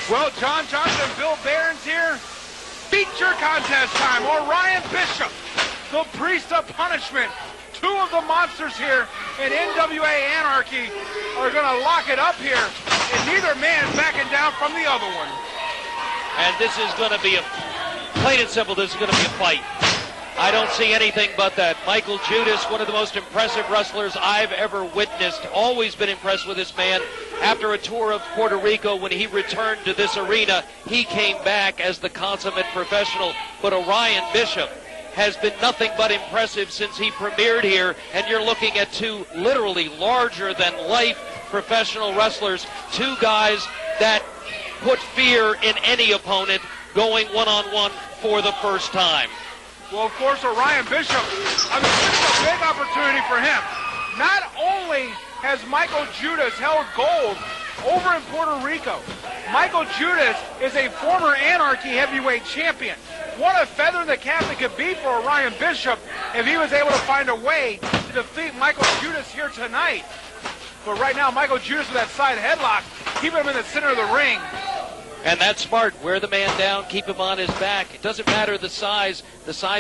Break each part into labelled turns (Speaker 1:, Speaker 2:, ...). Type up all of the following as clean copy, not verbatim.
Speaker 1: Well, John Johnson and Bill Barron's here. Feature contest time. Orion Bishop, the priest of punishment. Two of the monsters here in NWA Anarchy are going to lock it up here, and neither man backing down from the other one.
Speaker 2: And this is going to be plain and simple, this is going to be a fight. I don't see anything but that. Mikael Judas, one of the most impressive wrestlers I've ever witnessed. Always been impressed with this man. After a tour of Puerto Rico, when he returned to this arena, he came back as the consummate professional. But Orion Bishop has been nothing but impressive since he premiered here. And you're looking at two literally larger-than-life professional wrestlers. Two guys that put fear in any opponent going one-on-one for the first time.
Speaker 1: Well, of course, Orion Bishop, I mean, this is a big opportunity for him. Not only has Mikael Judas held gold over in Puerto Rico, Mikael Judas is a former Anarchy heavyweight champion. What a feather in the cap it could be for Orion Bishop if he was able to find a way to defeat Mikael Judas here tonight. But right now, Mikael Judas with that side headlock, keeping him in the center of the ring.
Speaker 2: And that's smart. Wear the man down, keep him on his back. It doesn't matter the size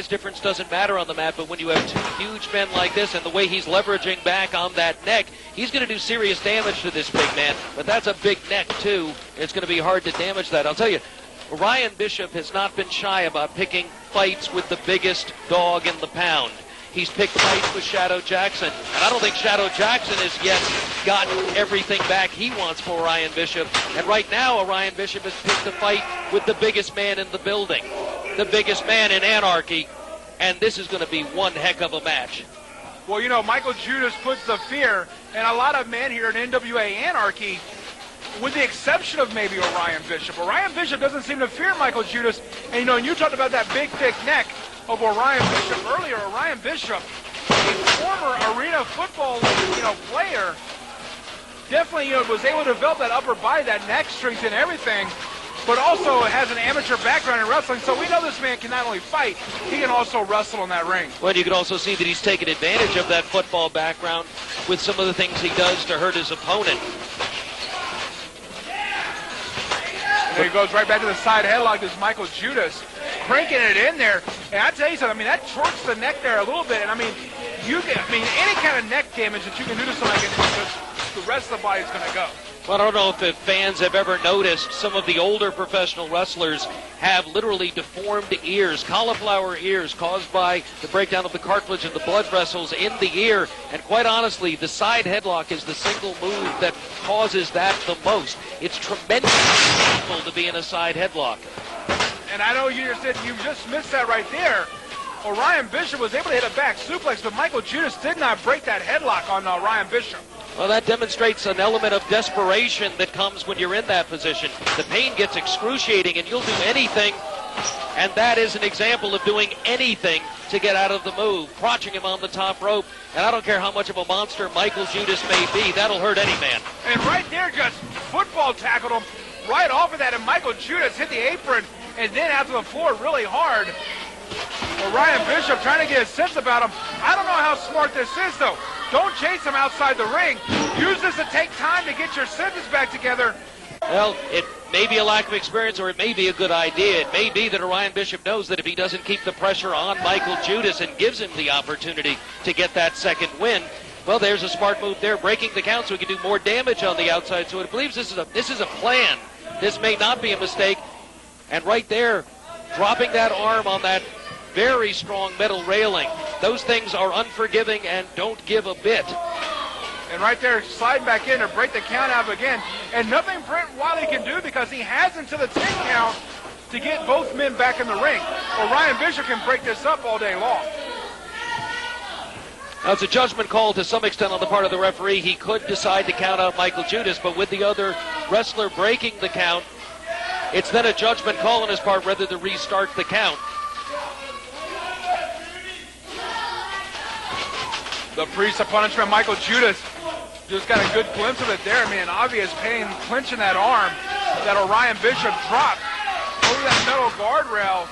Speaker 2: difference doesn't matter on the mat, but when you have two huge men like this and the way he's leveraging back on that neck, he's going to do serious damage to this big man. But that's a big neck, too. It's going to be hard to damage that. I'll tell you, Orion Bishop has not been shy about picking fights with the biggest dog in the pound. He's picked fights with Shadow Jackson, and I don't think Shadow Jackson has yet gotten everything back he wants for Orion Bishop. And right now, Orion Bishop has picked a fight with the biggest man in the building, the biggest man in Anarchy, and this is going to be one heck of a match.
Speaker 1: Well, you know, Mikael Judas puts the fear in a lot of men here in NWA Anarchy, with the exception of maybe Orion Bishop. Orion Bishop doesn't seem to fear Mikael Judas, and you know, you talked about that big, thick neck of Orion Bishop earlier. Orion Bishop, a former arena football, player, definitely, was able to develop that upper body, that neck strength and everything, but also has an amateur background in wrestling, so we know this man can not only fight, he can also wrestle in that ring.
Speaker 2: Well, you can also see that he's taken advantage of that football background with some of the things he does to hurt his opponent.
Speaker 1: There he goes right back to the side headlock. This Mikael Judas cranking it in there. And I tell you something, I mean, that torques the neck there a little bit. And I mean, any kind of neck damage that you can do to somebody, the rest of the body's going to go.
Speaker 2: Well, I don't know if the fans have ever noticed some of the older professional wrestlers have literally deformed ears, cauliflower ears, caused by the breakdown of the cartilage and the blood vessels in the ear. And quite honestly, the side headlock is the single move that causes that the most. It's tremendously painful to be in a side headlock.
Speaker 1: And I know you just missed that right there. Orion Bishop was able to hit a back suplex, but Mikael Judas did not break that headlock on Orion Bishop.
Speaker 2: Well, that demonstrates an element of desperation that comes when you're in that position. The pain gets excruciating, and you'll do anything, and that is an example of doing anything to get out of the move, crotching him on the top rope. And I don't care how much of a monster Mikael Judas may be, that'll hurt any man.
Speaker 1: And right there, just football tackled him right off of that, and Mikael Judas hit the apron and then out to the floor really hard. Orion Bishop trying to get a sense about him. I don't know how smart this is, though. Don't chase him outside the ring. Use this to take time to get your senses back together.
Speaker 2: Well, it may be a lack of experience, or it may be a good idea. It may be that Orion Bishop knows that if he doesn't keep the pressure on Mikael Judas and gives him the opportunity to get that second win, well, there's a smart move there, breaking the count so he can do more damage on the outside. So it believes this is a plan. This may not be a mistake. And right there, dropping that arm on that very strong metal railing. Those things are unforgiving and don't give a bit.
Speaker 1: And right there, sliding back in to break the count out again. And nothing Brent Wiley can do because he has until the 10 count to get both men back in the ring. Orion Bishop can break this up all day long.
Speaker 2: Now, it's a judgment call to some extent on the part of the referee. He could decide to count out Mikael Judas, but with the other wrestler breaking the count, it's then a judgment call on his part whether to restart the count.
Speaker 1: The priest of punishment, Mikael Judas, just got a good glimpse of it there. I mean, obvious pain clenching that arm that Orion Bishop dropped over that metal guardrail,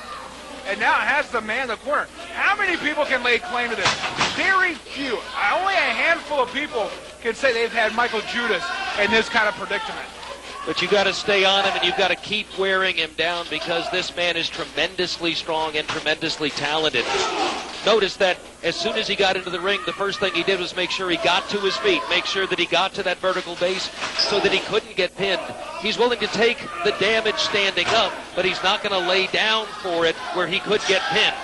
Speaker 1: and now has the man in the corner. How many people can lay claim to this? Very few. Only a handful of people can say they've had Mikael Judas in this kind of predicament.
Speaker 2: But you got to stay on him, and you've got to keep wearing him down because this man is tremendously strong and tremendously talented. Notice that as soon as he got into the ring, the first thing he did was make sure he got to his feet, make sure that he got to that vertical base so that he couldn't get pinned. He's willing to take the damage standing up, but he's not going to lay down for it where he could get pinned.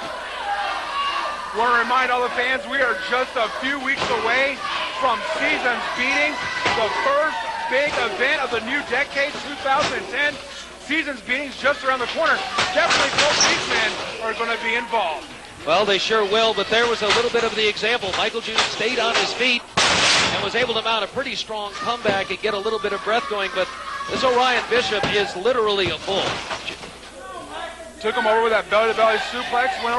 Speaker 1: I want to remind all the fans we are just a few weeks away from Seasons Beating, the first big event of the new decade, 2010. Seasons Beating's just around the corner. Definitely both these men are going to be involved.
Speaker 2: Well, they sure will, but there was a little bit of the example. Michael Judas stayed on his feet and was able to mount a pretty strong comeback and get a little bit of breath going, but this Orion Bishop is literally a bull.
Speaker 1: Took him over with that belly-to-belly suplex, went